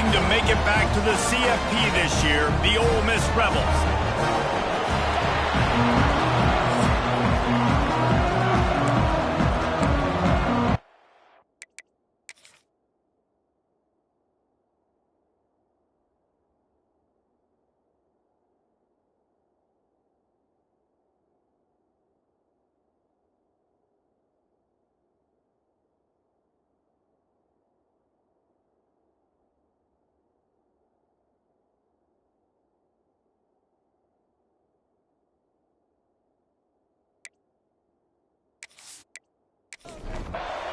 team to make it back to the CFB this year, the Ole Miss Rebels.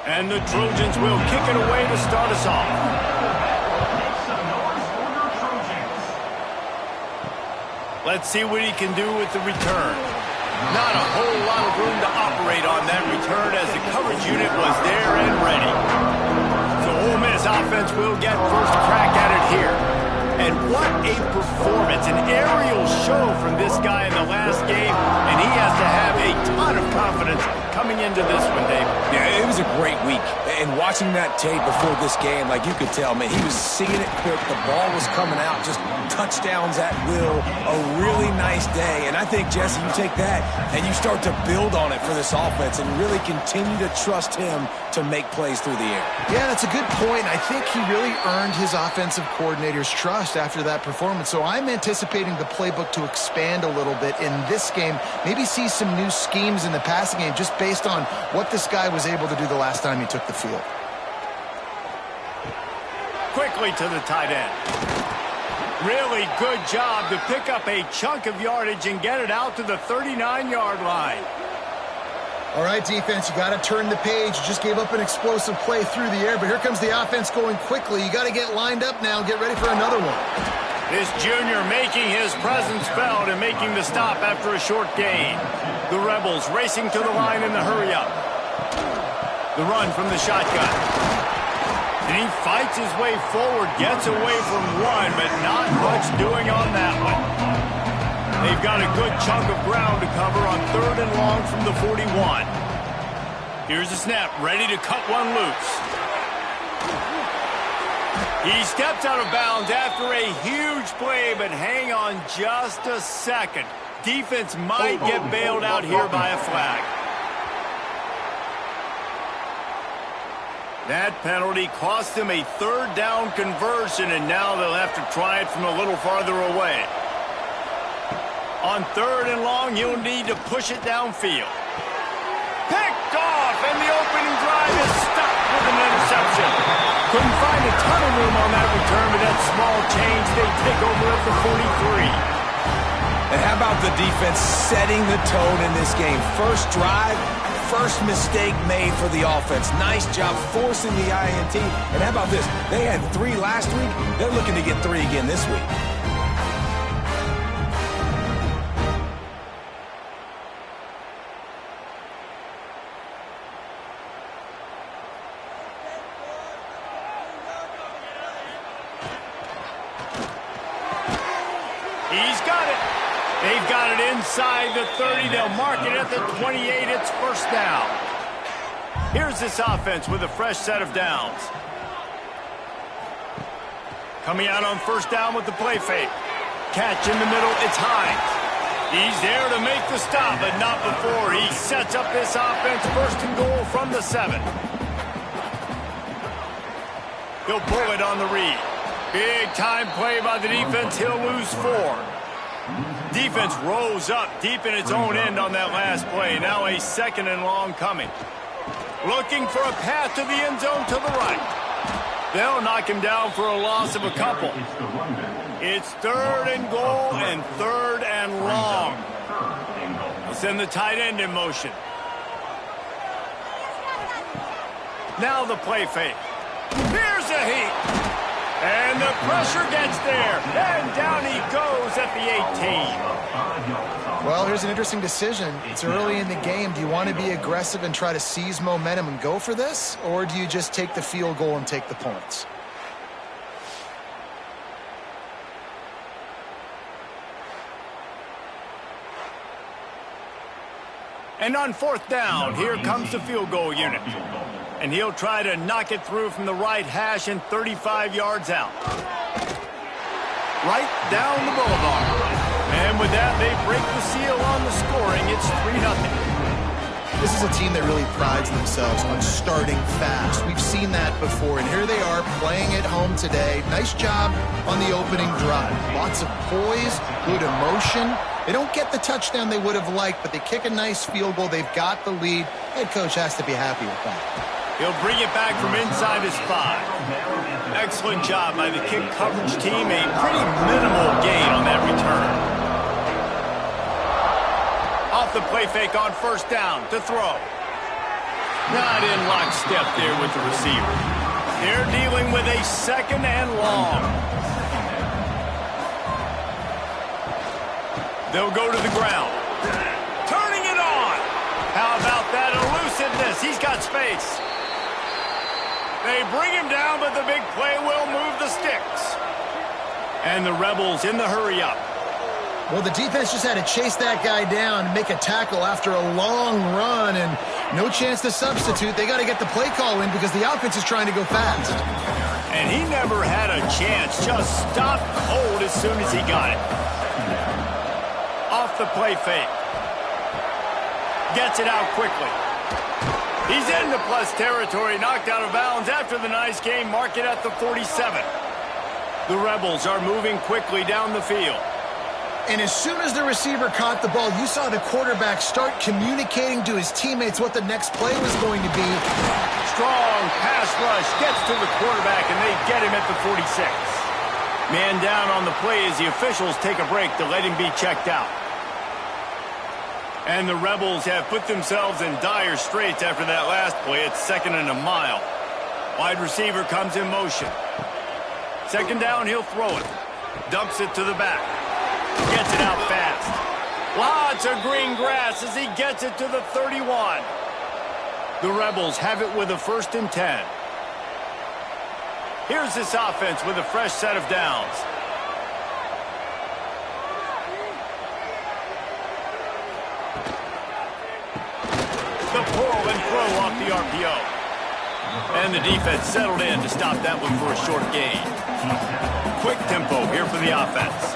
And the Trojans will kick it away to start us off. Let's see what he can do with the return. Not a whole lot of room to operate on that return as the coverage unit was there and ready. So Ole Miss offense will get first crack at it here. And what a performance, an aerial show from this guy in the last game, and he has to have a ton of confidence coming into this one, Dave. Yeah, it was a great week. And watching that tape before this game, like you could tell, man, he was seeing it quick. The ball was coming out, just touchdowns at will. A really nice day. And I think, Jesse, you take that and you start to build on it for this offense and really continue to trust him to make plays through the air. Yeah, that's a good point. I think he really earned his offensive coordinator's trust after that performance. So I'm anticipating the playbook to expand a little bit in this game. Maybe see some new schemes in the passing game just based on what this guy was able to do the last time he took the field. Quickly to the tight end. Really good job to pick up a chunk of yardage and get it out to the 39-yard line. All right, defense, you got to turn the page. You just gave up an explosive play through the air, but here comes the offense going quickly. You got to get lined up now and get ready for another one. This junior making his presence felt and making the stop after a short gain. The Rebels racing to the line in the hurry-up. The run from the shotgun. And he fights his way forward, gets away from one, but not much doing on that one. They've got a good chunk of ground to cover on 3rd and long from the 41. Here's the snap, ready to cut one loose. He steps out of bounds after a huge play, but hang on just a second. Defense might get bailed out here by a flag. That penalty cost him a 3rd down conversion, and now they'll have to try it from a little farther away. On 3rd and long, he'll need to push it downfield. Picked off, and the opening drive is stopped with an interception. Couldn't find a ton of room on that return, but that small change, they take over at the 43. And how about the defense setting the tone in this game? First drive, first mistake made for the offense. Nice job forcing the INT. And how about this? They had 3 last week. They're looking to get 3 again this week. He's got it. They've got it inside the 30. They'll mark it at the 28. It's first down. Here's this offense with a fresh set of downs. Coming out on first down with the play fake. Catch in the middle. It's Hines. He's there to make the stop, but not before. He sets up this offense first and goal from the 7. He'll pull it on the read. Big time play by the defense. He'll lose 4. Defense rose up deep in its own end on that last play. Now a 2nd and long coming. Looking for a path to the end zone to the right. They'll knock him down for a loss of a couple. It's 3rd and goal and 3rd and long. They'll send the tight end in motion. Now the play fake. Here's a heat. And the pressure gets there. And down he goes at the 18. Well, here's an interesting decision. It's early in the game. Do you want to be aggressive and try to seize momentum and go for this? Or do you just take the field goal and take the points? And on 4th down, here comes the field goal unit. And he'll try to knock it through from the right hash and 35 yards out. right down the boulevard. And with that, they break the seal on the scoring. It's 3-0. This is a team that really prides themselves on starting fast. We've seen that before, and here they are playing at home today. Nice job on the opening drive. Lots of poise, good emotion. They don't get the touchdown they would have liked, but they kick a nice field goal. They've got the lead. Head coach has to be happy with that. He'll bring it back from inside his 5. Excellent job by the kick coverage team. A pretty minimal gain on that return. Off the play fake on first down to throw. Not in lockstep there with the receiver. They're dealing with a 2nd and long. They'll go to the ground. Turning it on. How about that elusiveness? He's got space. They bring him down, but the big play will move the sticks. And the Rebels in the hurry-up. Well, the defense just had to chase that guy down and make a tackle after a long run, and no chance to substitute. They got to get the play call in because the offense is trying to go fast. And he never had a chance. Just stopped cold as soon as he got it. Off the play fake. Gets it out quickly. He's into plus territory, knocked out of bounds after the nice game. Mark it at the 47. The Rebels are moving quickly down the field. And as soon as the receiver caught the ball, you saw the quarterback start communicating to his teammates what the next play was going to be. Strong pass rush gets to the quarterback, and they get him at the 46. Man down on the play as the officials take a break to let him be checked out. And the Rebels have put themselves in dire straits after that last play. It's 2nd and a mile. Wide receiver comes in motion. 2nd down, he'll throw it. Dumps it to the back. Gets it out fast. Lots of green grass as he gets it to the 31. The Rebels have it with a 1st and 10. Here's this offense with a fresh set of downs. The pull and throw off the RPO. And the defense settled in to stop that one for a short gain. Quick tempo here for the offense.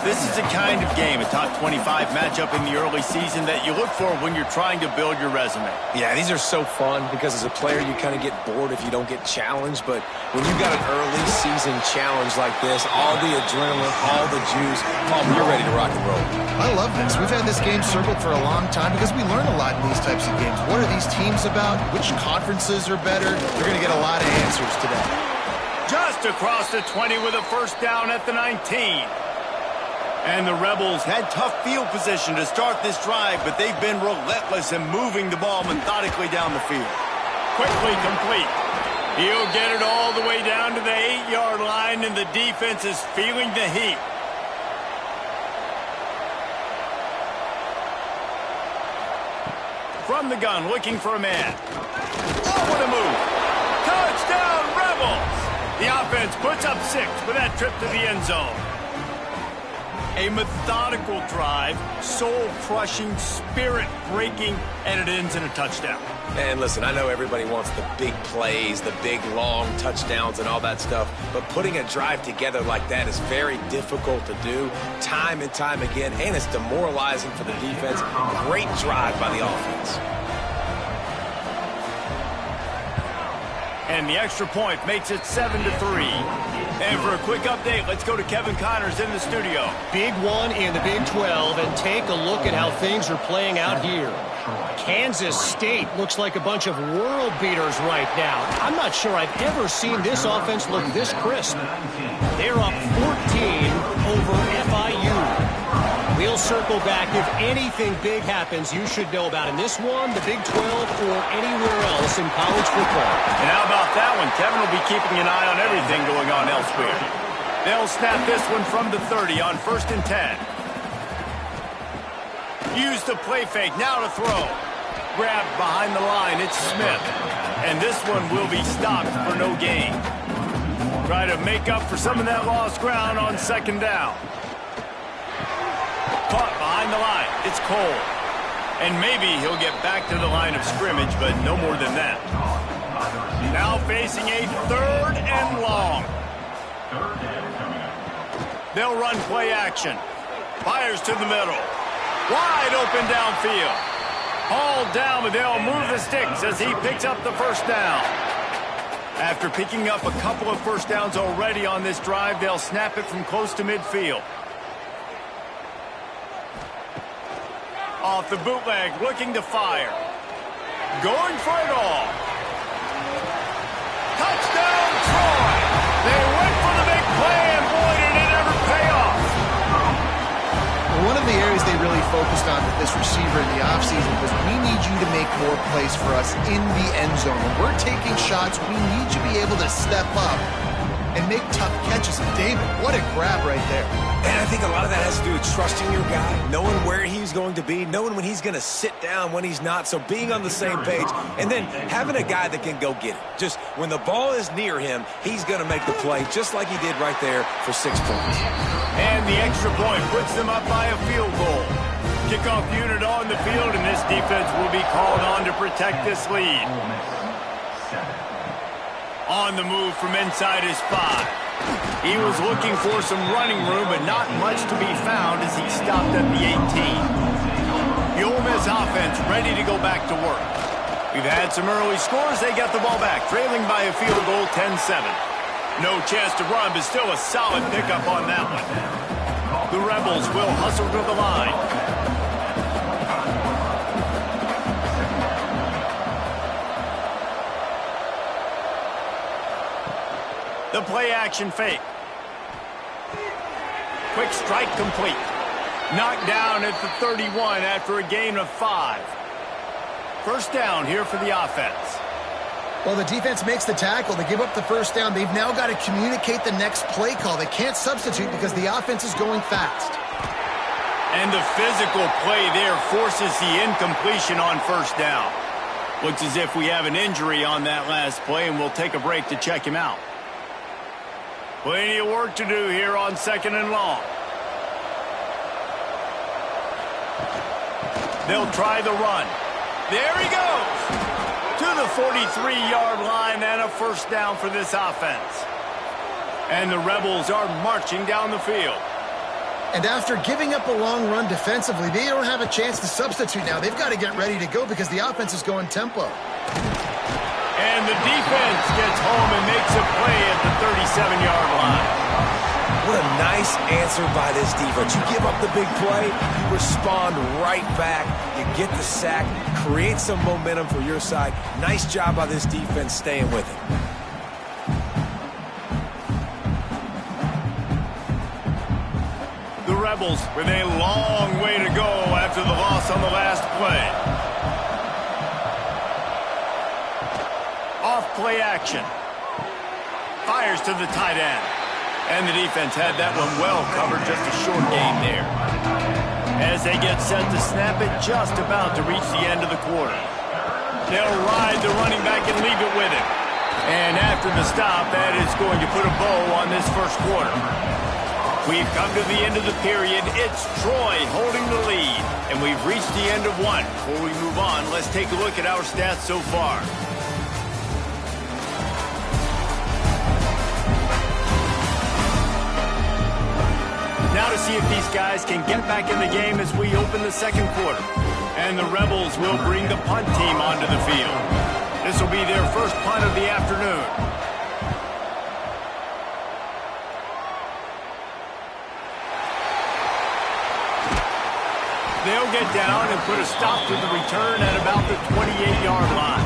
This is the kind of game, a top 25 matchup in the early season, that you look for when you're trying to build your resume. Yeah, these are so fun because as a player, you kind of get bored if you don't get challenged. But when you got an early season challenge like this, all the adrenaline, all the juice, you're ready to rock and roll. I love this. We've had this game circled for a long time because we learn a lot in these types of games. What are these teams about? Which conferences are better? You're going to get a lot of answers today. Just across the 20 with a 1st down at the 19. And the Rebels had tough field position to start this drive, but they've been relentless in moving the ball methodically down the field. Quickly complete. He'll get it all the way down to the 8-yard line, and the defense is feeling the heat. From the gun, looking for a man. Oh, what a move. Touchdown, Rebels! The offense puts up 6 for that trip to the end zone. A methodical drive, soul-crushing, spirit-breaking, and it ends in a touchdown. And listen, I know everybody wants the big plays, the big, long touchdowns and all that stuff, but putting a drive together like that is very difficult to do time and time again, and it's demoralizing for the defense. Great drive by the offense. And the extra point makes it 7-3. And for a quick update, let's go to Kevin Connors in the studio. Big one in the Big 12, and take a look at how things are playing out here. Kansas State looks like a bunch of world beaters right now. I'm not sure I've ever seen this offense look this crisp. They're up 14 over FIU. We'll circle back. If anything big happens, you should know about in this one, the Big 12, or anywhere else in college football. And how about that one? Kevin will be keeping an eye on everything going on elsewhere. They'll snap this one from the 30 on 1st and 10. Use the play fake, now to throw. Grabbed behind the line, it's Smith. And this one will be stopped for no gain. Try to make up for some of that lost ground on 2nd down. Caught behind the line, it's Cole. And maybe he'll get back to the line of scrimmage, but no more than that. Now facing a 3rd and long. They'll run play action. Fires to the middle. Wide open downfield. Hauled down, but they'll move the sticks as he picks up the first down. After picking up a couple of first downs already on this drive, they'll snap it from close to midfield. Off the bootleg, looking to fire. Going for it all. Touchdown, Troy! They went for the big play, and boy, did it ever pay off. One of the areas they really focused on with this receiver in the offseason was we need you to make more plays for us in the end zone. When we're taking shots, we need you to be able to step up and make tough catches. And David, what a grab right there. And I think a lot of that has to do with trusting your guy, knowing where he's going to be, knowing when he's going to sit down, when he's not, so being on the same page, and then having a guy that can go get it. Just when the ball is near him, he's going to make the play, just like he did right there for 6 points. And the extra point puts them up by a field goal. Kickoff unit on the field, and this defense will be called on to protect this lead. On the move from inside his 5. He was looking for some running room, but not much to be found as he stopped at the 18. The Ole Miss offense ready to go back to work. We've had some early scores. They got the ball back, trailing by a field goal 10-7. No chance to run, but still a solid pickup on that one. The Rebels will hustle to the line. The play action fake. Quick strike complete. Knocked down at the 31 after a gain of 5. First down here for the offense. Well, the defense makes the tackle. They give up the first down. They've now got to communicate the next play call. They can't substitute because the offense is going fast. And the physical play there forces the incompletion on first down. Looks as if we have an injury on that last play, and we'll take a break to check him out. Plenty of work to do here on 2nd and long. They'll try the run. There he goes! To the 43-yard line and a first down for this offense. And the Rebels are marching down the field. And after giving up a long run defensively, they don't have a chance to substitute now. They've got to get ready to go because the offense is going tempo. And the defense gets home and makes a play at the 37-yard line. What a nice answer by this defense. You give up the big play, you respond right back, you get the sack, create some momentum for your side. Nice job by this defense staying with it. The Rebels with a long way to go after the loss on the last play. Off play action. Fires to the tight end. And the defense had that one well covered, just a short gain there. As they get set to snap it, just about to reach the end of the quarter. They'll ride the running back and leave it with him. And after the stop, that is going to put a bow on this first quarter. We've come to the end of the period. It's Troy holding the lead. And we've reached the end of one. Before we move on, let's take a look at our stats so far. Now to see if these guys can get back in the game as we open the second quarter. And the Rebels will bring the punt team onto the field. This will be their first punt of the afternoon. They'll get down and put a stop to the return at about the 28-yard line.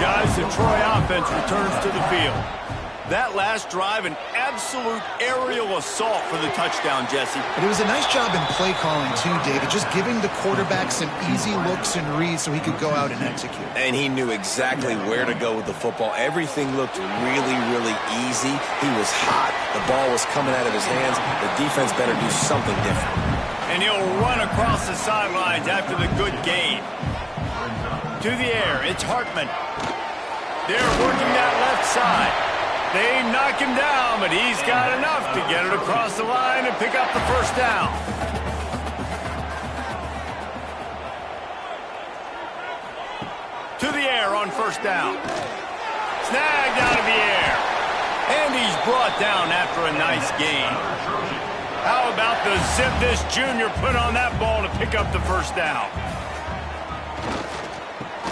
Guys, the Troy offense returns to the field. That last drive, an absolute aerial assault for the touchdown, Jesse. But it was a nice job in play calling, too, David, just giving the quarterback some easy looks and reads so he could go out and execute. And he knew exactly where to go with the football. Everything looked really, really easy. He was hot. The ball was coming out of his hands. The defense better do something different. And he'll run across the sidelines after the good gain. To the air, it's Hartman. They're working that left side. They knock him down, but he's got enough to get it across the line and pick up the first down. To the air on first down. Snagged out of the air. And And he's brought down after a nice gain. How about the zip this junior put on that ball to pick up the first down?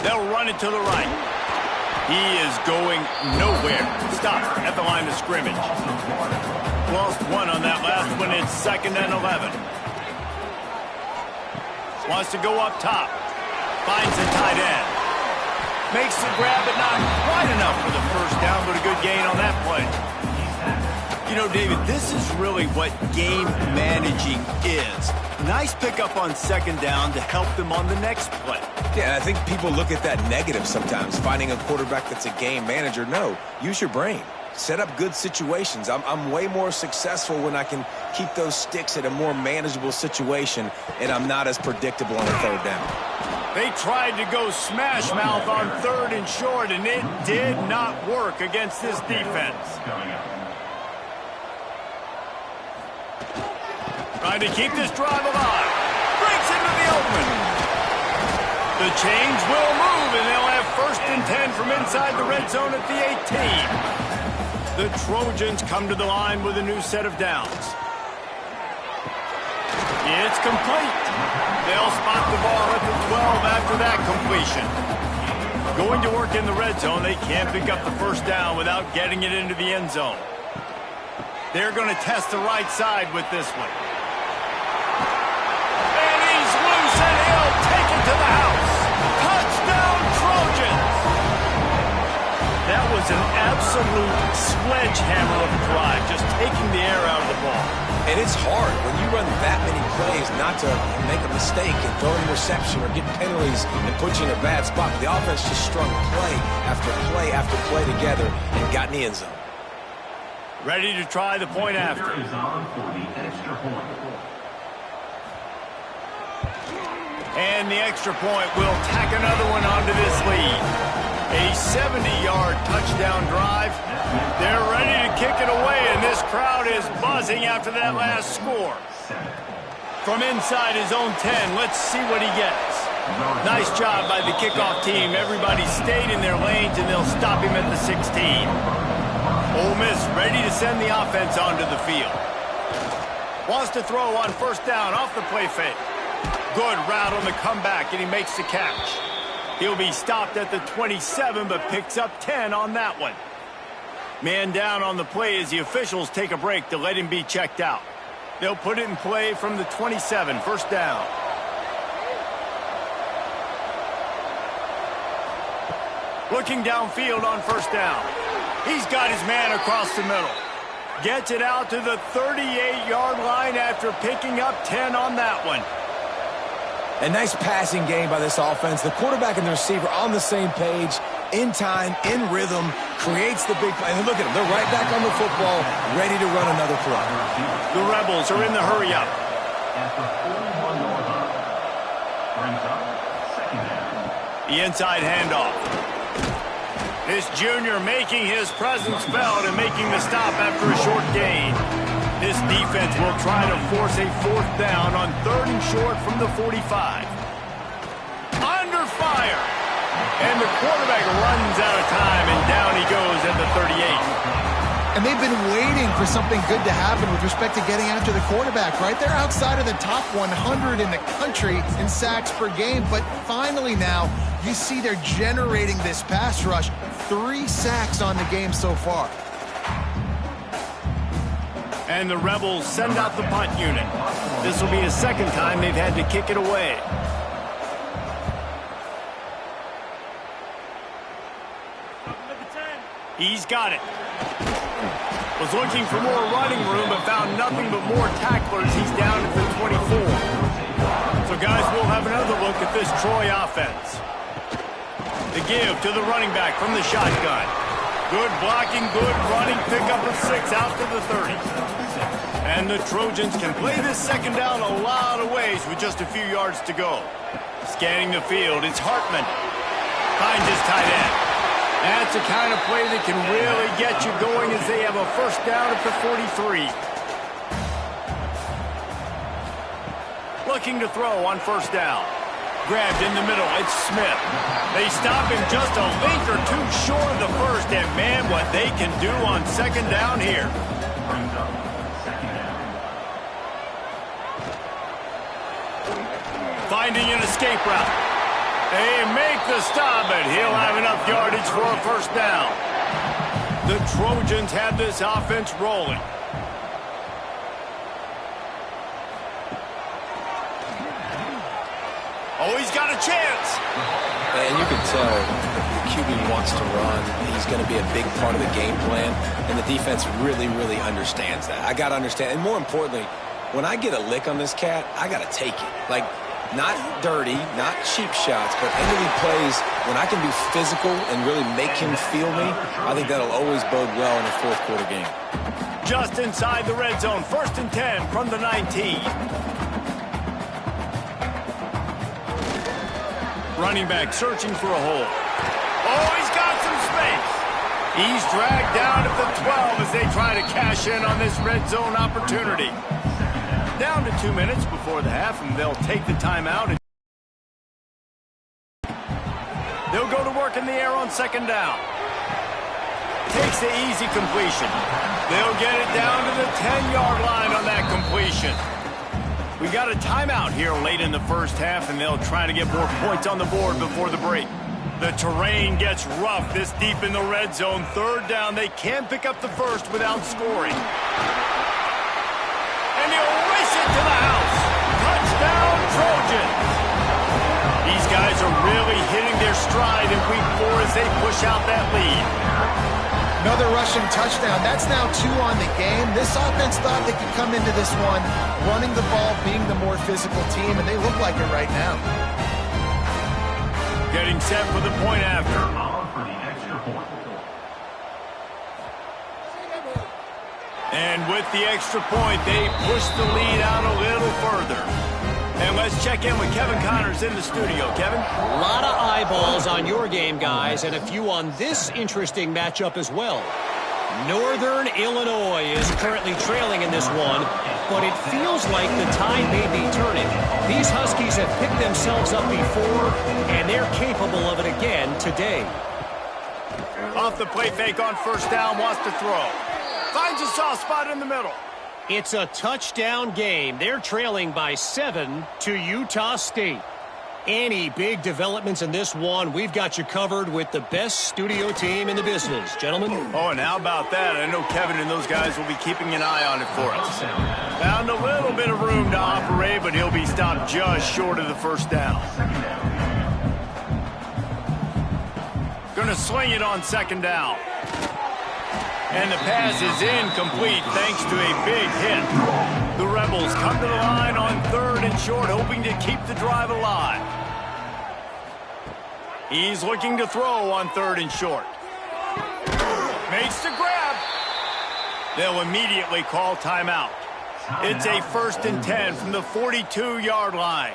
They'll run it to the right. He is going nowhere. Stop at the line of scrimmage. Lost one on that last one. It's 2nd and 11. Wants to go up top. Finds the tight end. Makes the grab, but not quite enough for the first down, but a good gain on that play. You know, David, this is really what game managing is. Nice pickup on 2nd down to help them on the next play. Yeah, and I think people look at that negative sometimes, finding a quarterback that's a game manager. No, use your brain. Set up good situations. I'm way more successful when I can keep those sticks at a more manageable situation, and I'm not as predictable on a 3rd down. They tried to go smash mouth on 3rd and short, and it did not work against this defense. Trying to keep this drive alive. Breaks into the open. The chains will move, and they'll have 1st and 10 from inside the red zone at the 18. The Trojans come to the line with a new set of downs. It's complete. They'll spot the ball at the 12 after that completion. Going to work in the red zone, they can't pick up the first down without getting it into the end zone. They're going to test the right side with this one. And he's loose, and he'll take it to the house. Touchdown, Trojans! That was an absolute sledgehammer of a drive, just taking the air out of the ball. And it's hard when you run that many plays not to make a mistake and throw an interception or get penalties and put you in a bad spot. The offense just strung play after play after play together and got in the end zone. Ready to try the point after. And the extra point will tack another one onto this lead. A 70-yard touchdown drive. They're ready to kick it away, and this crowd is buzzing after that last score. From inside his own 10, let's see what he gets. Nice job by the kickoff team. Everybody stayed in their lanes, and they'll stop him at the 16. Ole Miss ready to send the offense onto the field. Wants to throw on 1st down off the play fake. Good route on the comeback, and he makes the catch. He'll be stopped at the 27, but picks up 10 on that one. Man down on the play as the officials take a break to let him be checked out. They'll put it in play from the 27, 1st down. Looking downfield on 1st down. He's got his man across the middle. Gets it out to the 38-yard line after picking up 10 on that one. A nice passing game by this offense. The quarterback and the receiver on the same page, in time, in rhythm, creates the big play. And look at them. They're right back on the football, ready to run another play. The Rebels are in the hurry-up. The inside handoff. This junior making his presence felt and making the stop after a short gain. This defense will try to force a 4th down on 3rd and short from the 45. Under fire. And the quarterback runs out of time, and down he goes at the 38. And they've been waiting for something good to happen with respect to getting after the quarterback, right? They're outside of the top 100 in the country in sacks per game, but finally now you see they're generating this pass rush. 3 sacks on the game so far. And the Rebels send out the punt unit. This will be the 2nd time they've had to kick it away. He's got it. Was looking for more running room, but found nothing but more tacklers. He's down at the 24. So, guys, we'll have another look at this Troy offense. The give to the running back from the shotgun. Good blocking, good running, pickup of 6 out to the 30. And the Trojans can play this 2nd down a lot of ways with just a few yards to go. Scanning the field, it's Hartman. Finds his tight end. That's the kind of play that can really get you going as they have a 1st down at the 43. Looking to throw on 1st down. Grabbed in the middle. It's Smith. They stop him just a length or two short of the first, and man, what they can do on second down here. Finding an escape route. They make the stop, but he'll have enough yardage for a first down. The Trojans have this offense rolling. Oh, he's got a chance. And you can tell the QB wants to run. He's going to be a big part of the game plan, and the defense really, really understands that. I got to understand, and more importantly, when I get a lick on this cat, I got to take it. Like, not dirty, not cheap shots, but any plays when I can be physical and really make him feel me, I think that'll always bode well in a fourth-quarter game. Just inside the red zone, 1st and 10 from the 19. Running back searching for a hole. Oh, he's got some space. He's dragged down at the 12 as they try to cash in on this red zone opportunity. Down to 2 minutes before the half, and they'll take the timeout. They'll go to work in the air on second down. Takes the easy completion. They'll get it down to the 10-yard line on that completion. We got a timeout here late in the first half, and they'll try to get more points on the board before the break. The terrain gets rough this deep in the red zone. 3rd down, they can't pick up the first without scoring. And they'll race it to the house. Touchdown, Trojans. These guys are really hitting their stride in week 4 as they push out that lead. Another rushing touchdown. That's now 2 on the game. This offense thought they could come into this one running the ball, being the more physical team, and they look like it right now. Getting set for the point after. And with the extra point, they push the lead out a little further. And let's check in with Kevin Connors in the studio. Kevin? A lot of eyeballs on your game, guys, and a few on this interesting matchup as well. Northern Illinois is currently trailing in this one, but it feels like the tide may be turning. These Huskies have picked themselves up before, and they're capable of it again today. Off the play fake on first down, wants to throw. Finds a soft spot in the middle. It's a touchdown game. They're trailing by 7 to Utah State. Any big developments in this one, we've got you covered with the best studio team in the business. Gentlemen? Oh, and how about that? I know Kevin and those guys will be keeping an eye on it for us. Found a little bit of room to operate, but he'll be stopped just short of the first down. Gonna sling it on second down. And the pass is incomplete thanks to a big hit. The Rebels come to the line on 3rd and short, hoping to keep the drive alive. He's looking to throw on 3rd and short. Makes the grab. They'll immediately call timeout. It's a 1st and 10 from the 42-yard line.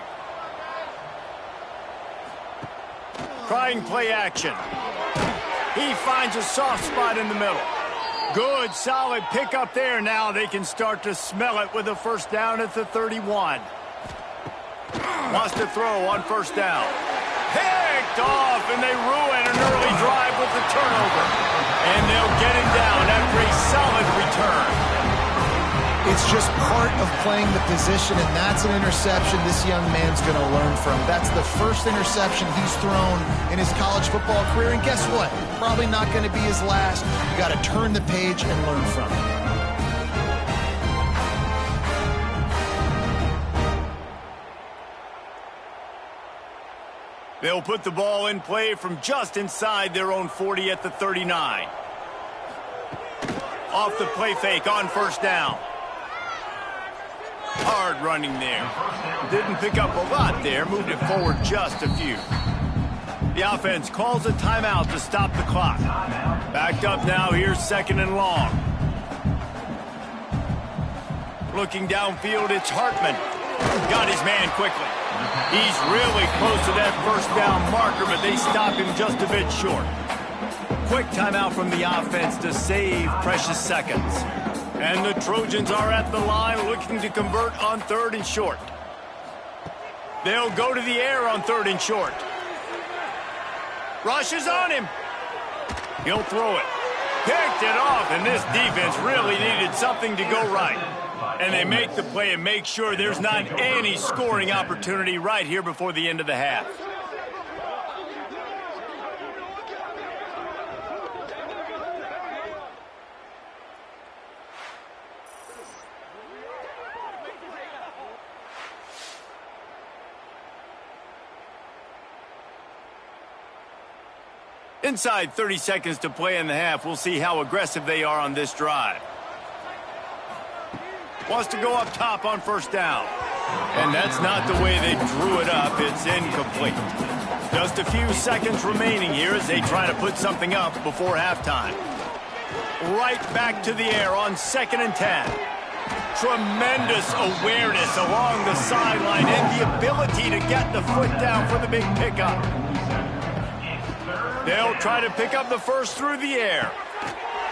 Trying play action. He finds a soft spot in the middle. Good, solid pickup there. Now they can start to smell it with a first down at the 31. Wants to throw on first down. Picked off, and they ruin an early drive with the turnover. And they'll get him down after a solid return. It's just part of playing the position, and that's an interception this young man's going to learn from. That's the first interception he's thrown in his college football career, and guess what? Probably not going to be his last. You got to turn the page and learn from it. They'll put the ball in play from just inside their own 40 at the 39. Off the play fake on first down. Hard running there. Didn't pick up a lot there. Moved it forward just a few. The offense calls a timeout to stop the clock. Backed up now. Here's 2nd and long. Looking downfield, it's Hartman. Got his man quickly. He's really close to that first down marker, but they stop him just a bit short. Quick timeout from the offense to save precious seconds. And the Trojans are at the line looking to convert on 3rd and short. They'll go to the air on 3rd and short. Rushes on him. He'll throw it. Picked it off, and this defense really needed something to go right. And they make the play and make sure there's not any scoring opportunity right here before the end of the half. Inside 30 seconds to play in the half. We'll see how aggressive they are on this drive. Wants to go up top on 1st down. And that's not the way they drew it up. It's incomplete. Just a few seconds remaining here as they try to put something up before halftime. Right back to the air on 2nd and 10. Tremendous awareness along the sideline and the ability to get the foot down for the big pickup. They'll try to pick up the first through the air.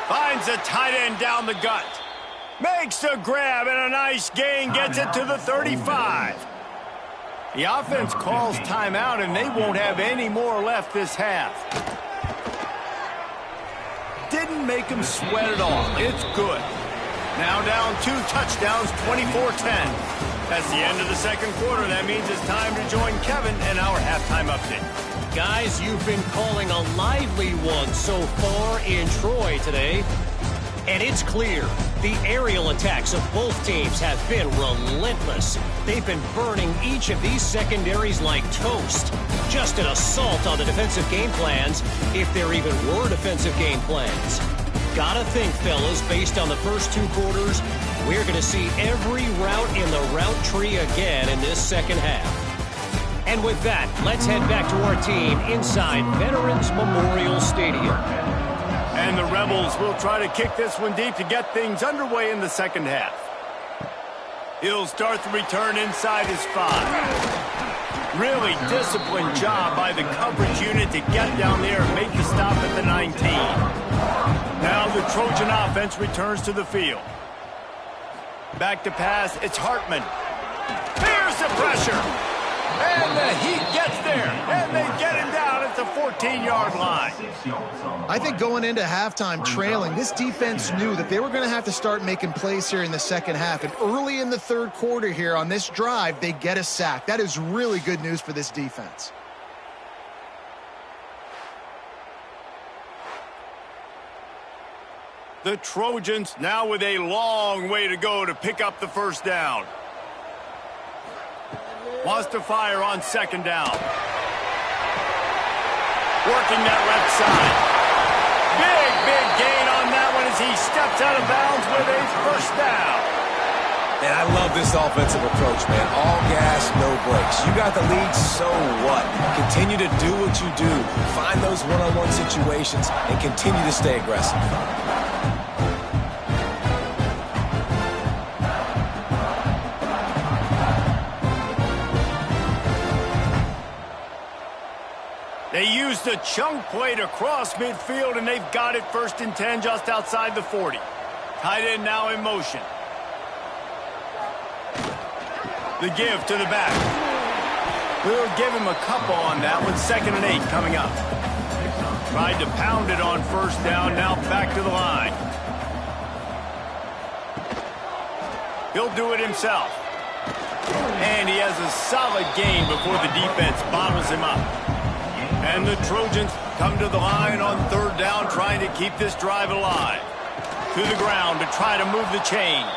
Finds a tight end down the gut. Makes the grab and a nice gain, gets it to the 35. The offense calls timeout and they won't have any more left this half. Didn't make them sweat at all. It's good. Now down 2 touchdowns, 24-10. That's the end of the 2nd quarter. That means it's time to join Kevin in our halftime update. Guys, you've been calling a lively one so far in Troy today. And it's clear, the aerial attacks of both teams have been relentless. They've been burning each of these secondaries like toast. Just an assault on the defensive game plans, if there even were defensive game plans. Gotta think, fellas, based on the first 2 quarters, we're going to see every route in the route tree again in this 2nd half. And with that, let's head back to our team inside Veterans Memorial Stadium. And the Rebels will try to kick this one deep to get things underway in the 2nd half. He'll start the return inside his 5. Really disciplined job by the coverage unit to get down there and make the stop at the 19. Now the Trojan offense returns to the field. Back to pass, it's Hartman. Here's the pressure. And the Heat gets there, and they get him down at the 14-yard line. I think going into halftime trailing, this defense knew that they were going to have to start making plays here in the 2nd half. And early in the 3rd quarter here on this drive, they get a sack. That is really good news for this defense. The Trojans now with a long way to go to pick up the 1st down. Wants to fire on 2nd down. Working that left side. Big gain on that one as he steps out of bounds with a 1st down. And I love this offensive approach, man. All gas, no brakes. You got the lead, so what? Continue to do what you do. Find those one-on-one situations and continue to stay aggressive. They used a chunk play to cross midfield, and they've got it 1st and 10 just outside the 40. Tight end now in motion. The give to the back. We'll give him a couple on that one. 2nd and 8 coming up. Tried to pound it on 1st down, now back to the line. He'll do it himself. And he has a solid gain before the defense bottles him up. And the Trojans come to the line on 3rd down, trying to keep this drive alive. To the ground to try to move the chains.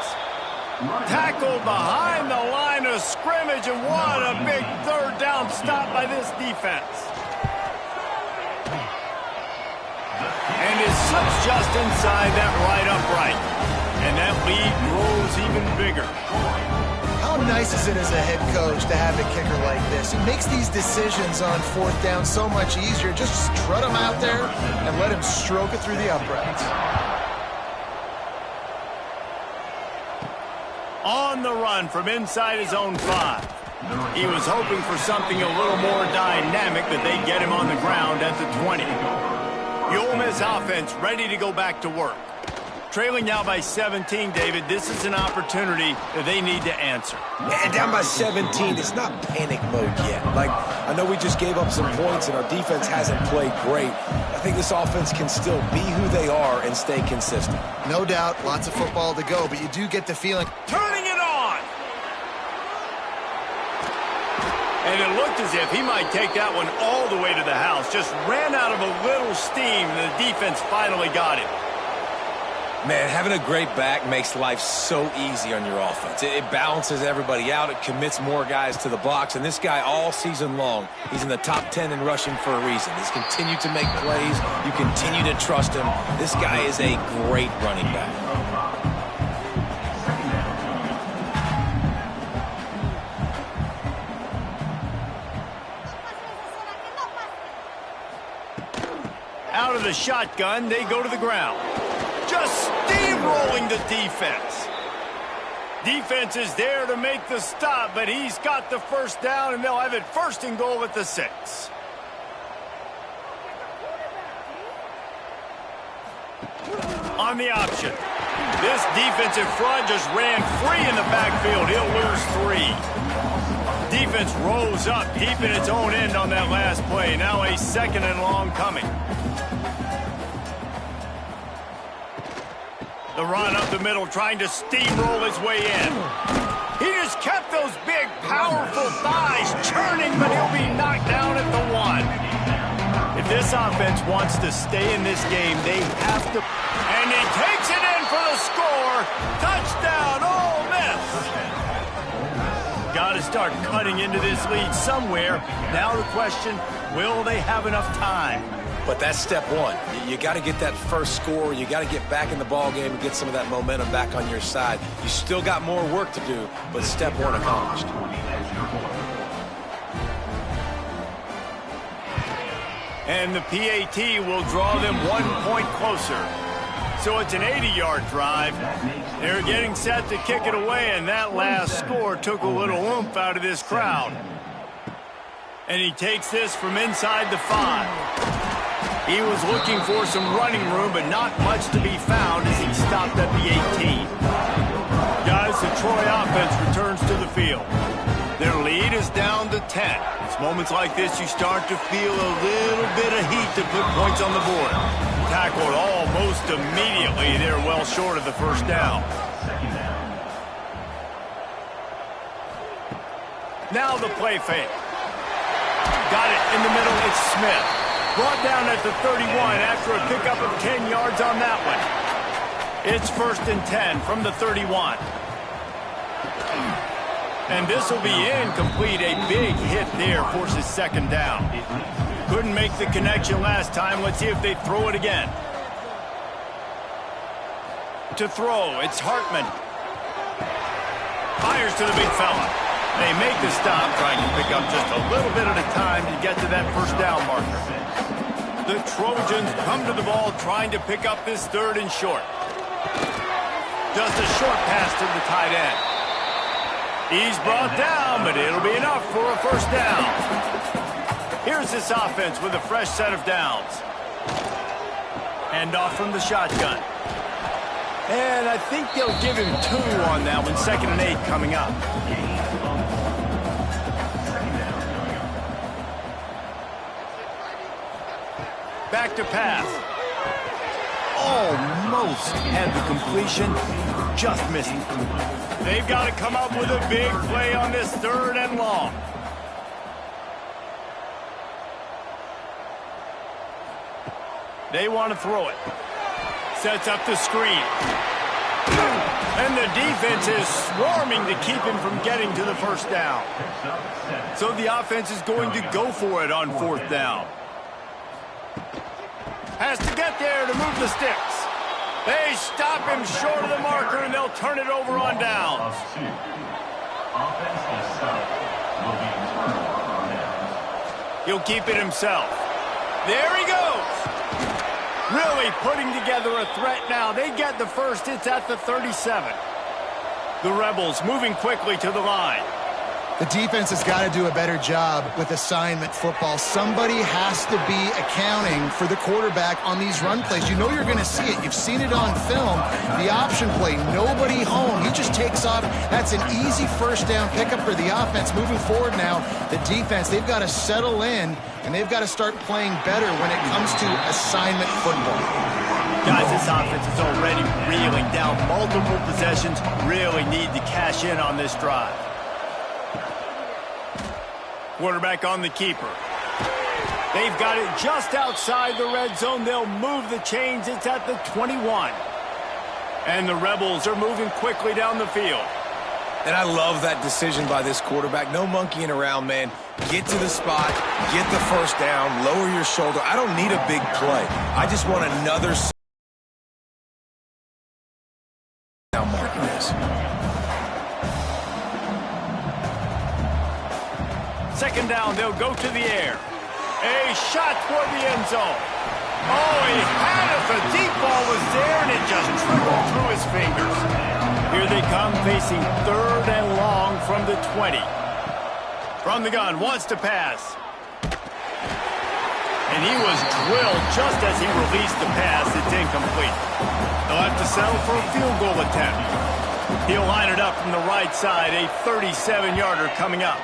Tackled behind the line of scrimmage, and what a big 3rd down stop by this defense. And it slips just inside that right upright. And that lead grows even bigger. How nice is it as a head coach to have a kicker like this? It makes these decisions on 4th down so much easier. Just strut him out there and let him stroke it through the uprights. On the run from inside his own 5. He was hoping for something a little more dynamic, that they'd get him on the ground at the 20. The Ole Miss offense ready to go back to work. Trailing now by 17, David. This is an opportunity that they need to answer. And down by 17, it's not panic mode yet. Like, I know we just gave up some points and our defense hasn't played great. I think this offense can still be who they are and stay consistent. No doubt, lots of football to go, but you do get the feeling. Turning it on! And it looked as if he might take that one all the way to the house. Just ran out of a little steam, and the defense finally got him. Man, having a great back makes life so easy on your offense. It balances everybody out. It commits more guys to the box. And this guy all season long, he's in the top 10 in rushing for a reason. He's continued to make plays. You continue to trust him. This guy is a great running back. Out of the shotgun, they go to the ground. Just steamrolling the defense. Defense is there to make the stop, but he's got the first down, and they'll have it 1st and goal at the 6. On the option. This defensive front just ran free in the backfield. He'll lose 3. Defense rolls up deep in its own end on that last play. Now a 2nd and long coming. The run up the middle, trying to steamroll his way in. He just kept those big, powerful thighs churning, but he'll be knocked down at the 1. If this offense wants to stay in this game, they have to. And he takes it in for the score. Touchdown, Ole Miss. Got to start cutting into this lead somewhere. Now the question, will they have enough time? But that's step one. You got to get that first score. You got to get back in the ball game and get some of that momentum back on your side. You still got more work to do, but step one accomplished. And the PAT will draw them 1 point closer. So it's an 80-yard drive. They're getting set to kick it away, and that last score took a little oomph out of this crowd. And he takes this from inside the 5. He was looking for some running room, but not much to be found as he stopped at the 18. Guys, the Troy offense returns to the field. Their lead is down to 10. It's moments like this you start to feel a little bit of heat to put points on the board. Tackled almost immediately. They're well short of the first down. Now the play fake. Got it in the middle. It's Smith. Brought down at the 31 after a pickup of 10 yards on that one. It's 1st and 10 from the 31. And this will be incomplete. A big hit there forces 2nd down. Couldn't make the connection last time. Let's see if they throw it again. To throw, it's Hartman. Fires to the big fella. They make the stop, trying to pick up just a little bit at a time to get to that 1st down marker. The Trojans come to the ball trying to pick up this 3rd and short. Just a short pass to the tight end. He's brought down, but it'll be enough for a 1st down. Here's this offense with a fresh set of downs. Hand off from the shotgun. And I think they'll give him 2 on that one. 2nd and 8 coming up. Back to pass. Almost had the completion. Just missed it. They've got to come up with a big play on this 3rd and long. They want to throw it. Sets up the screen. And the defense is swarming to keep him from getting to the 1st down. So the offense is going to go for it on 4th down. Has to get there to move the sticks. They stop him short of the marker, and they'll turn it over on downs. He'll keep it himself. There he goes. Really putting together a threat now. They get the 1st. It's at the 37. The Rebels moving quickly to the line. The defense has got to do a better job with assignment football. Somebody has to be accounting for the quarterback on these run plays. You know you're going to see it. You've seen it on film. The option play, nobody home. He just takes off. That's an easy first down pickup for the offense. Moving forward now, the defense, they've got to settle in, and they've got to start playing better when it comes to assignment football. Guys, this offense is already reeling down multiple possessions. Really need to cash in on this drive. Quarterback on the keeper. They've got it just outside the red zone. They'll move the chains. It's at the 21. And the Rebels are moving quickly down the field. And I love that decision by this quarterback. No monkeying around, man. Get to the spot, get the first down, lower your shoulder. I don't need a big play. I just want another down marking this. Second down, they'll go to the air. A shot toward the end zone. Oh, he had it. The deep ball was there, and it just trickled through his fingers. Here they come, facing 3rd and long from the 20. From the gun, wants to pass. And he was drilled just as he released the pass. It's incomplete. They'll have to settle for a field goal attempt. He'll line it up from the right side, a 37-yarder coming up.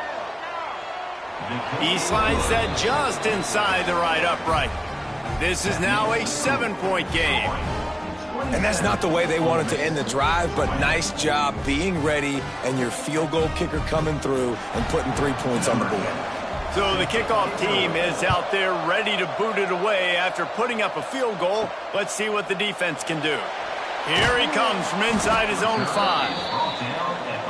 He slides that just inside the right upright. This is now a 7-point game. And that's not the way they wanted to end the drive, but nice job being ready and your field goal kicker coming through and putting 3 points on the board. So the kickoff team is out there ready to boot it away after putting up a field goal. Let's see what the defense can do. Here he comes from inside his own 5.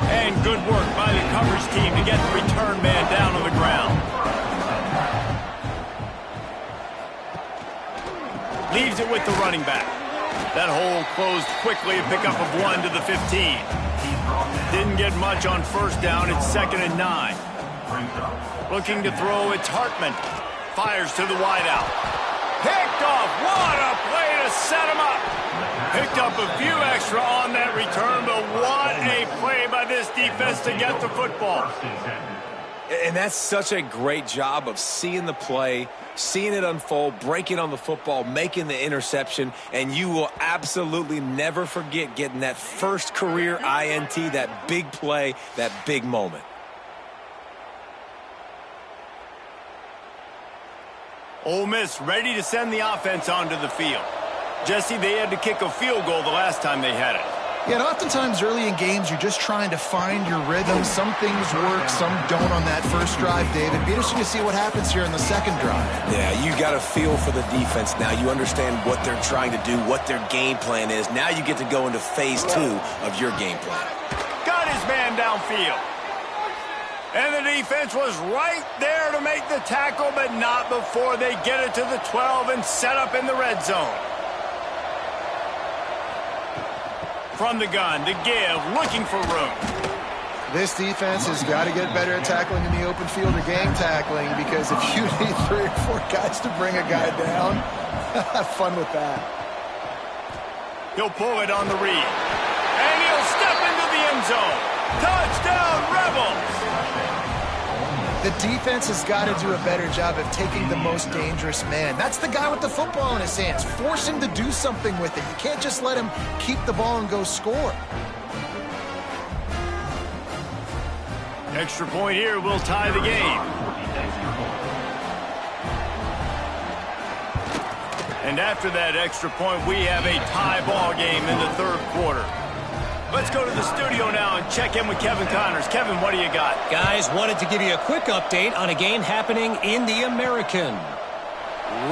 And good work by the coverage team to get the return man down on the ground. Leaves it with the running back. That hole closed quickly, a pickup of 1 to the 15. Didn't get much on first down. It's 2nd and 9. Looking to throw, it's Hartman. Fires to the wideout. Picked off. What a play to set him up. Picked up a few extra on that return, but what a play by this defense to get the football. And that's such a great job of seeing the play, seeing it unfold, breaking on the football, making the interception, and you will absolutely never forget getting that first career INT, that big play, that big moment. Ole Miss ready to send the offense onto the field. Jesse, they had to kick a field goal the last time they had it. Yeah, and oftentimes early in games, you're just trying to find your rhythm. Some things work, some don't on that first drive, David. Be interesting to see what happens here in the second drive. Yeah, you got a feel for the defense now. You understand what they're trying to do, what their game plan is. Now you get to go into phase 2 of your game plan. Got his man downfield. And the defense was right there to make the tackle, but not before they get it to the 12 and set up in the red zone. From the gun, to give, looking for room. This defense has got to get better at tackling in the open field or gang tackling, because if you need 3 or 4 guys to bring a guy down, have fun with that. He'll pull it on the read. And he'll step into the end zone. Touchdown, Rebels! The defense has got to do a better job of taking the most dangerous man. That's the guy with the football in his hands. Force him to do something with it. You can't just let him keep the ball and go score. Extra point here will tie the game. And after that extra point, we have a tie ball game in the 3rd quarter. Let's go to the studio now and check in with Kevin Connors. Kevin, what do you got? Guys, wanted to give you a quick update on a game happening in the American.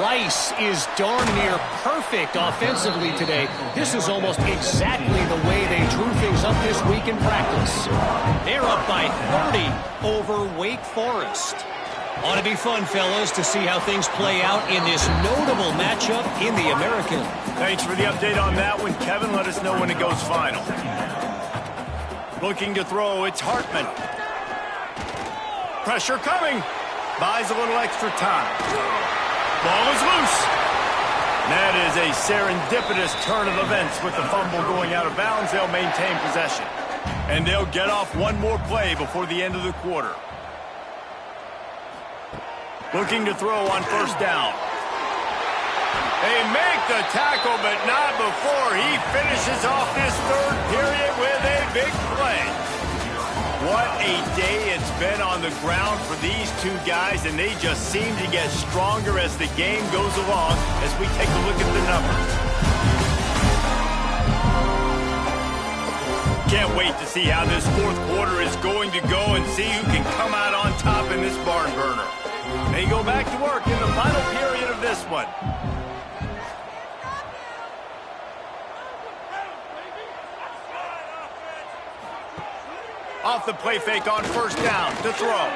Rice is darn near perfect offensively today. This is almost exactly the way they drew things up this week in practice. They're up by 30 over Wake Forest. Ought to be fun, fellas, to see how things play out in this notable matchup in the American. Thanks for the update on that one, Kevin. Let us know when it goes final. Looking to throw, it's Hartman. Pressure coming. Buys a little extra time. Ball is loose. That is a serendipitous turn of events with the fumble going out of bounds. They'll maintain possession. And they'll get off one more play before the end of the quarter. Looking to throw on first down. They make the tackle, but not before he finishes off this third period with a big play. What a day it's been on the ground for these two guys, and they just seem to get stronger as the game goes along as we take a look at the numbers. Can't wait to see how this fourth quarter is going to go and see who can come out on top in this barn burner. They go back to work in the final period of this one. Off the play fake on first down to throw.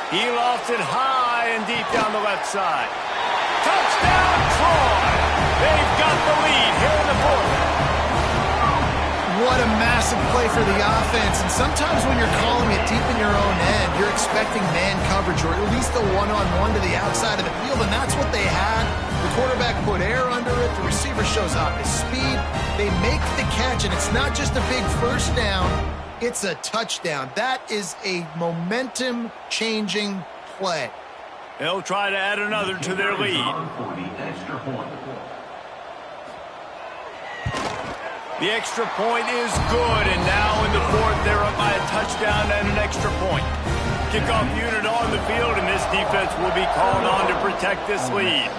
He lofts it high and deep down the left side. Touchdown, Troy! They've got the lead here in the fourth. What a massive play for the offense. And sometimes when you're calling it deep in your own end, you're expecting man coverage or at least a one-on-one to the outside of the field, and that's what they had. The quarterback put air under it. The receiver shows off his speed. They make the catch, and it's not just a big first down. It's a touchdown. That is a momentum-changing play. They'll try to add another to their lead. The extra point is good, and now in the fourth, they're up by a touchdown and an extra point. Kickoff unit on the field, and this defense will be called on to protect this lead.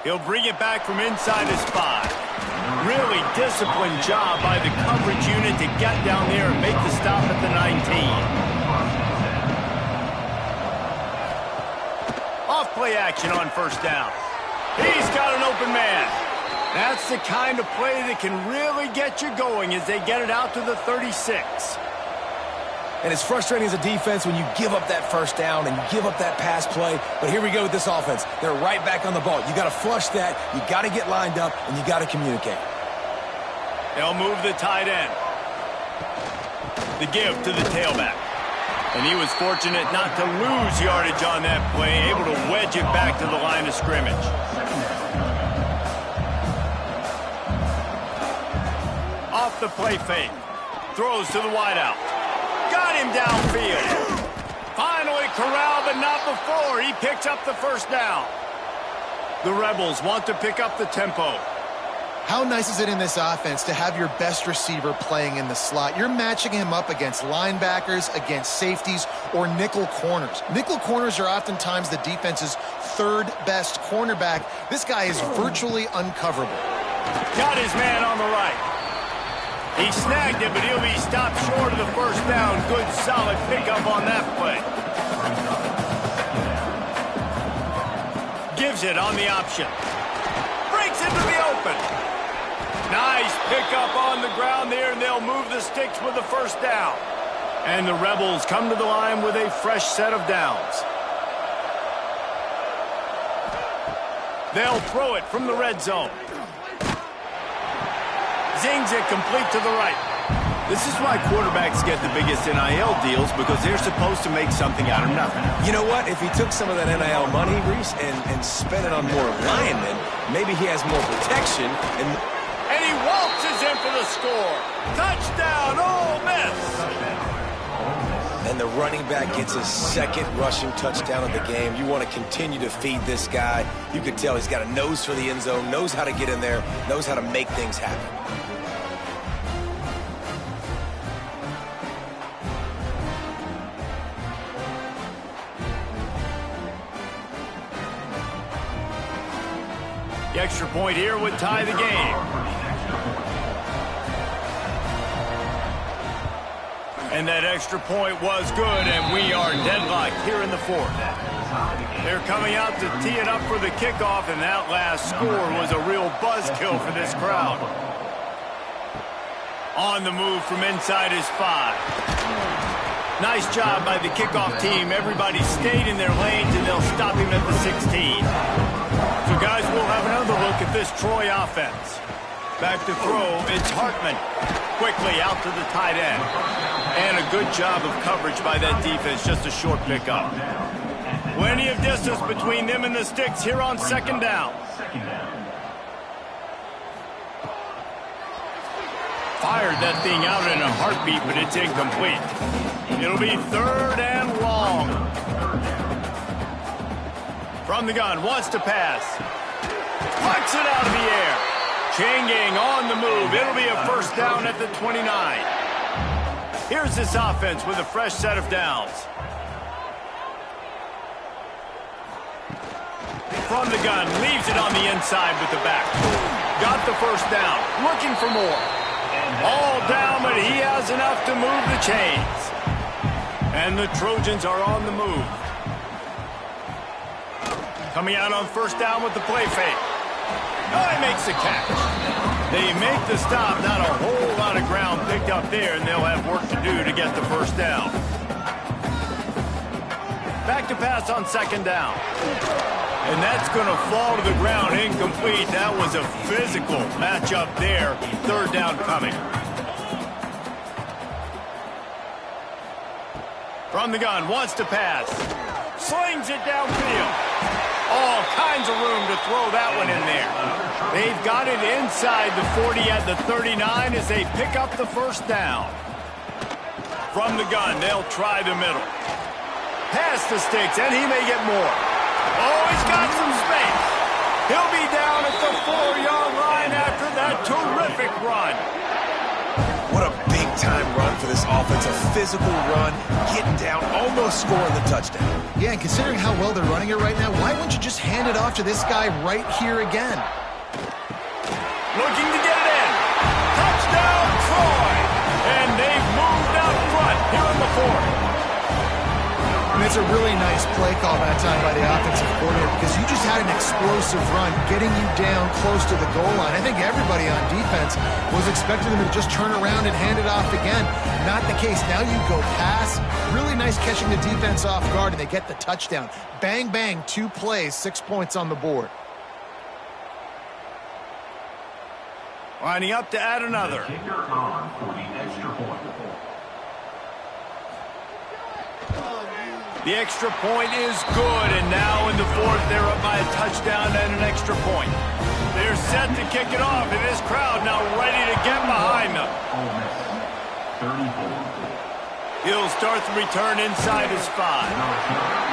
He'll bring it back from inside his 5. Really disciplined job by the coverage unit to get down there and make the stop at the 19. Off play action on first down. He's got an open man. That's the kind of play that can really get you going as they get it out to the 36. And it's frustrating as a defense when you give up that first down and you give up that pass play. But here we go with this offense. They're right back on the ball. You got to flush that. You got to get lined up, and you got to communicate. They'll move the tight end. The give to the tailback. And he was fortunate not to lose yardage on that play, able to wedge it back to the line of scrimmage. Off the play fake. Throws to the wideout. Got him downfield. Finally corralled, but not before. He picks up the first down. The Rebels want to pick up the tempo. How nice is it in this offense to have your best receiver playing in the slot? You're matching him up against linebackers, against safeties, or nickel corners. Nickel corners are oftentimes the defense's third best cornerback. This guy is virtually uncoverable. Got his man on the right. He snagged it, but he'll be stopped short of the first down. Good, solid pickup on that play. Gives it on the option. Breaks into the open. Nice pickup on the ground there, and they'll move the sticks with the first down. And the Rebels come to the line with a fresh set of downs. They'll throw it from the red zone. Zings it complete to the right. This is why quarterbacks get the biggest NIL deals, because they're supposed to make something out of nothing. You know what? If he took some of that NIL money, Reese, and spent it on more linemen, maybe he has more protection. And he waltzes in for the score. Touchdown, Ole Miss. And the running back gets his second rushing touchdown of the game. You want to continue to feed this guy. You could tell he's got a nose for the end zone, knows how to get in there, knows how to make things happen. The extra point here would tie the game. And that extra point was good, and we are deadlocked here in the fourth. They're coming out to tee it up for the kickoff, and that last score was a real buzzkill for this crowd. On the move from inside his 5. Nice job by the kickoff team. Everybody stayed in their lanes, and they'll stop him at the 16. So, guys, we'll have another look at this Troy offense. Back to throw, it's Hartman. Quickly out to the tight end. And a good job of coverage by that defense, just a short pickup. Plenty of distance between them and the sticks here on second down. fired that thing out in a heartbeat, but it's incomplete. It'll be 3rd and long. From the gun, wants to pass. Pucks it out of the air. Changing on the move. It'll be a first down at the 29. Here's this offense with a fresh set of downs. From the gun, leaves it on the inside with the back. Got the first down, looking for more. All down, but he has enough to move the chains. And the Trojans are on the move. Coming out on first down with the play fake. Oh, he makes the catch. They make the stop, not a whole lot of ground picked up there, and they'll have work to do to get the first down. Back to pass on 2nd down. And that's going to fall to the ground incomplete. That was a physical matchup there. 3rd down coming. From the gun, wants to pass. Slings it downfield. All kinds of room to throw that one in there. They've got it inside the 40 at the 39 as they pick up the first down. From the gun, they'll try the middle. Past the sticks, and he may get more. Oh, he's got some space. He'll be down at the 4-yard line after that terrific run. What a big-time run for this offense. A physical run, getting down, almost scoring the touchdown. Yeah, and considering how well they're running it right now, why wouldn't you just hand it off to this guy right here again? Looking to get it in. Touchdown, Troy. And they've moved out front here in the 4th. And it's a really nice play call that time by the offensive coordinator because you just had an explosive run getting you down close to the goal line. I think everybody on defense was expecting them to just turn around and hand it off again. Not the case. Now you go pass. Really nice catching the defense off guard, and they get the touchdown. Bang, bang, 2 plays, 6 points on the board. Lining up to add another. Take your time for the extra point. The extra point is good, and now in the 4th, they're up by a touchdown and an extra point. They're set to kick it off, and this crowd now ready to get behind them. 34. He'll start the return inside his 5,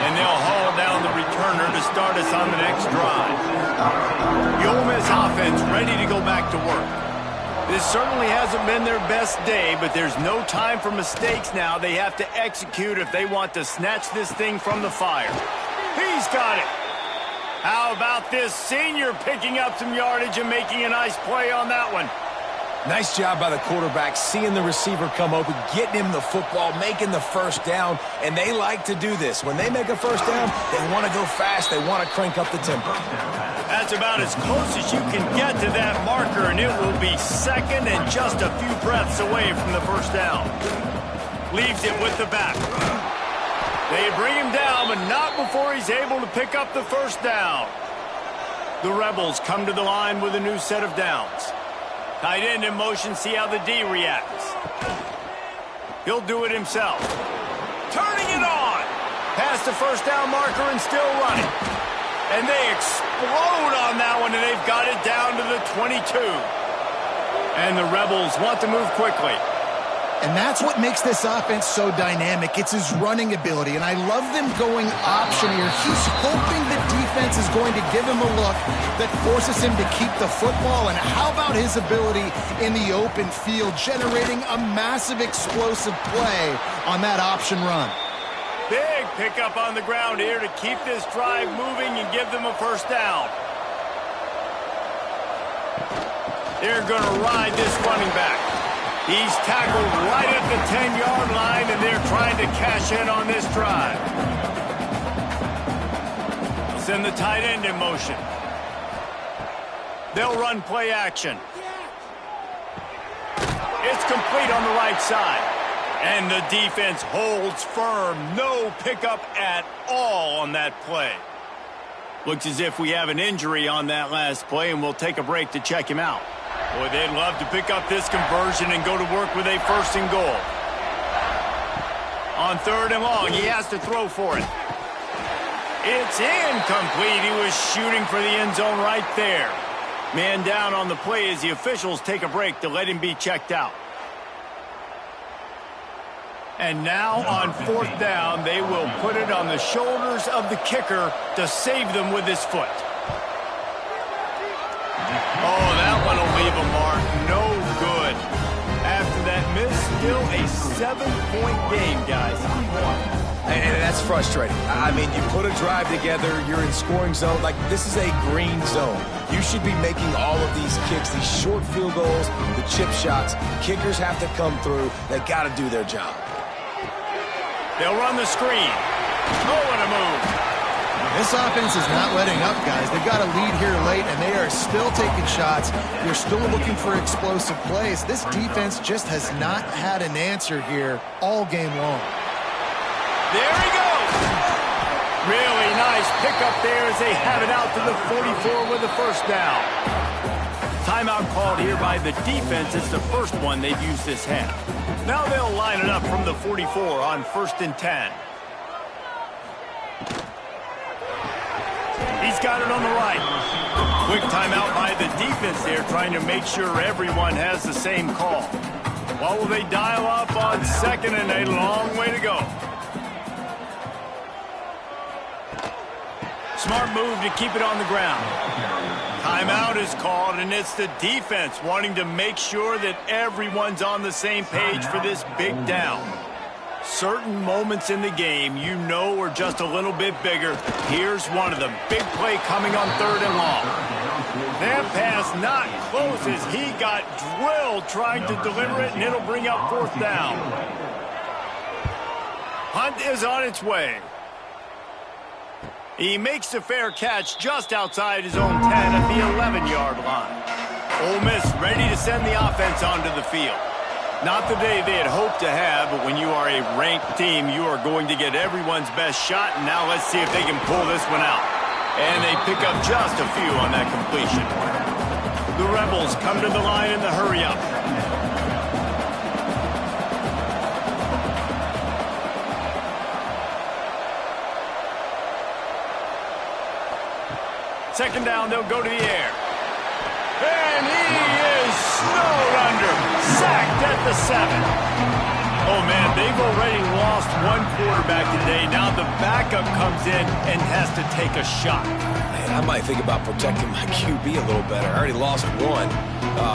and they'll haul down the returner to start us on the next drive. The Ole Miss offense ready to go back to work. This certainly hasn't been their best day, but there's no time for mistakes now. They have to execute if they want to snatch this thing from the fire. He's got it. How about this senior picking up some yardage and making a nice play on that one? Nice job by the quarterback, seeing the receiver come open, getting him the football, making the first down, and they like to do this. When they make a first down, they want to go fast, they want to crank up the tempo. That's about as close as you can get to that marker, and it will be 2nd and just a few breaths away from the first down. Leaves it with the back. They bring him down, but not before he's able to pick up the first down. The Rebels come to the line with a new set of downs. Tight end in motion, see how the D reacts. He'll do it himself. Turning it on. Past the first down marker and still running. And they explode on that one, and they've got it down to the 22. And the Rebels want to move quickly. And that's what makes this offense so dynamic. It's his running ability, and I love them going option here. He's hoping the defense is going to give him a look that forces him to keep the football. And how about his ability in the open field, generating a massive explosive play on that option run? Big pickup on the ground here to keep this drive moving and give them a first down. They're going to ride this running back. He's tackled right at the 10-yard line, and they're trying to cash in on this drive. Send the tight end in motion. They'll run play action. It's complete on the right side. And the defense holds firm. No pickup at all on that play. Looks as if we have an injury on that last play, and we'll take a break to check him out. Boy, they'd love to pick up this conversion and go to work with a 1st and goal. On 3rd and long, he has to throw for it. It's incomplete. He was shooting for the end zone right there. Man down on the play as the officials take a break to let him be checked out. And now on fourth down, they will put it on the shoulders of the kicker to save them with his foot. Oh, that one will leave a mark. No good. After that miss, still a 7-point game, guys. And that's frustrating. I mean, you put a drive together, you're in scoring zone. Like, this is a green zone. You should be making all of these kicks, these short field goals, the chip shots. Kickers have to come through. They got to do their job. They'll run the screen. Oh, what a move. This offense is not letting up, guys. They've got a lead here late, and they are still taking shots. They're still looking for explosive plays. This defense just has not had an answer here all game long. There he goes. Really nice pickup there as they have it out to the 44 with a first down. Timeout called here by the defense. It's the first one they've used this half. Now they'll line it up from the 44 on 1st and 10. He's got it on the right. Quick timeout by the defense there, trying to make sure everyone has the same call. What will they dial up on 2nd and a long way to go? Smart move to keep it on the ground. Timeout is called, and it's the defense wanting to make sure that everyone's on the same page for this big down. Certain moments in the game you know are just a little bit bigger. Here's one of them. Big play coming on 3rd and long. That pass not close as he got drilled trying to deliver it, and it'll bring up 4th down. Hunt is on its way. He makes the fair catch just outside his own 10 at the 11-yard line. Ole Miss ready to send the offense onto the field. Not the day they had hoped to have, but when you are a ranked team, you are going to get everyone's best shot. And now let's see if they can pull this one out. And they pick up just a few on that completion. The Rebels come to the line in the hurry-up. Second down, they'll go to the air. And he is snowed under. Sacked at the 7. Oh, man, they've already lost one quarterback today. Now the backup comes in and has to take a shot. Man, I might think about protecting my QB a little better. I already lost one.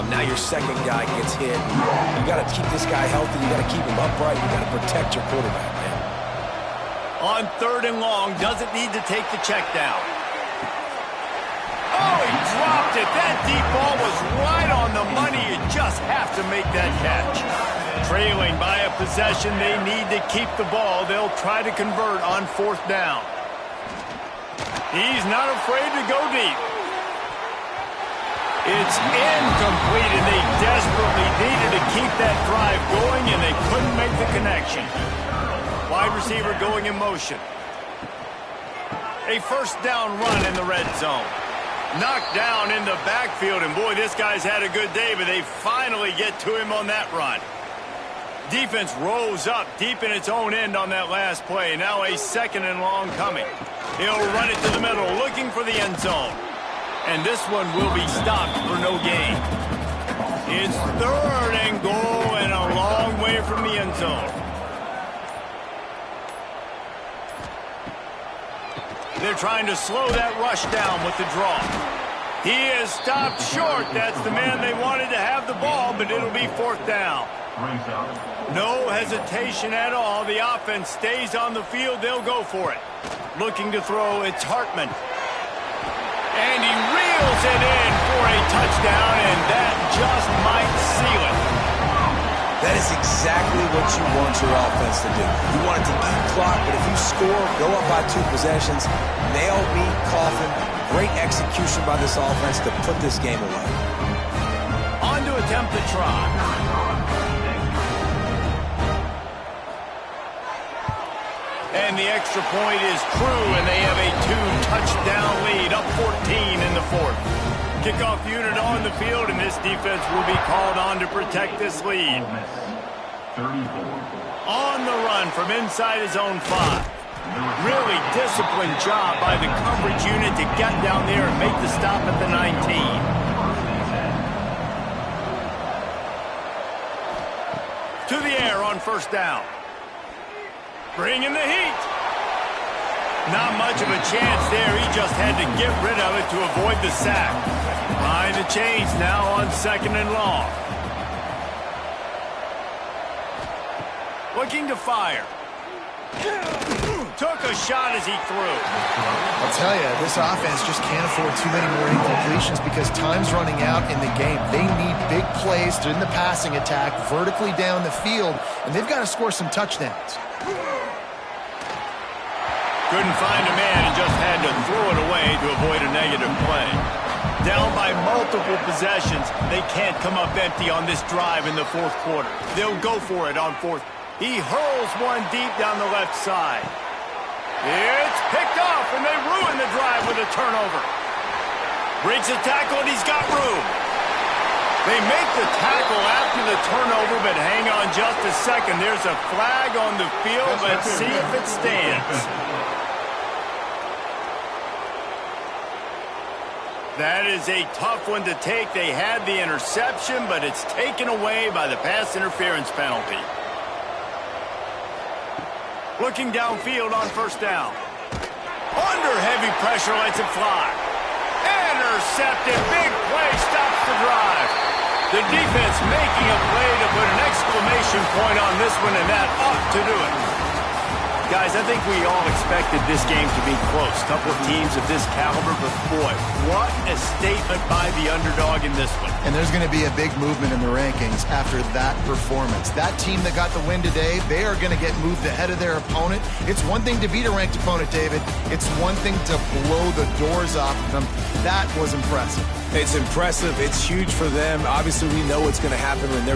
Now your second guy gets hit. You got to keep this guy healthy. You got to keep him upright. You got to protect your quarterback, man. On 3rd and long, doesn't need to take the check down. Oh, he dropped it. That deep ball was right on the money. You just have to make that catch. Trailing by a possession, they need to keep the ball. They'll try to convert on 4th down. He's not afraid to go deep. It's incomplete, and they desperately needed to keep that drive going, and they couldn't make the connection. Wide receiver going in motion. A first down run in the red zone. Knocked down in the backfield, and boy, this guy's had a good day, but they finally get to him on that run. Defense rose up deep in its own end on that last play. Now a 2nd and long coming. He'll run it to the middle, looking for the end zone. And this one will be stopped for no gain. It's 3rd and goal and a long way from the end zone. They're trying to slow that rush down with the draw. He is stopped short. That's the man they wanted to have the ball, but it'll be 4th down. No hesitation at all. The offense stays on the field. They'll go for it. Looking to throw, it's Hartman. And he reels it in for a touchdown, and that just might seal it. That is exactly what you want your offense to do. You want it to eat clock, but if you score, go up by 2 possessions, nail me, coffin, great execution by this offense to put this game away. On to attempt the try. And the extra point is true, and they have a 2-touchdown lead, up 14 in the 4th. Kickoff unit on the field, and this defense will be called on to protect this lead. On the run from inside his own 5. Really disciplined job by the coverage unit to get down there and make the stop at the 19. To the air on 1st down. Bringing the heat. Not much of a chance there. He just had to get rid of it to avoid the sack. Behind the chains now on 2nd and long. Looking to fire. Took a shot as he threw. I'll tell you, this offense just can't afford too many more incompletions because time's running out in the game. They need big plays in the passing attack, vertically down the field, and they've got to score some touchdowns. Couldn't find a man and just had to throw it away to avoid a negative play. Down by multiple possessions, they can't come up empty on this drive in the 4th quarter. They'll go for it on 4th. He hurls one deep down the left side. It's picked off, and they ruin the drive with a turnover. Breaks a tackle, and he's got room. They make the tackle after the turnover, but hang on just a second. There's a flag on the field. Let's see if it stands. That is a tough one to take. They had the interception, but it's taken away by the pass interference penalty. Looking downfield on 1st down. Under heavy pressure, lets it fly. Intercepted. Big play, stops the drive. The defense making a play to put an exclamation point on this one, and that ought to do it. Guys, I think we all expected this game to be close. Couple of teams of this caliber, but boy, what a statement by the underdog in this one. And there's going to be a big movement in the rankings after that performance. That team that got the win today, they are going to get moved ahead of their opponent. It's one thing to beat a ranked opponent, David. It's one thing to blow the doors off of them. That was impressive. It's impressive. It's huge for them. Obviously, we know what's going to happen when they're going to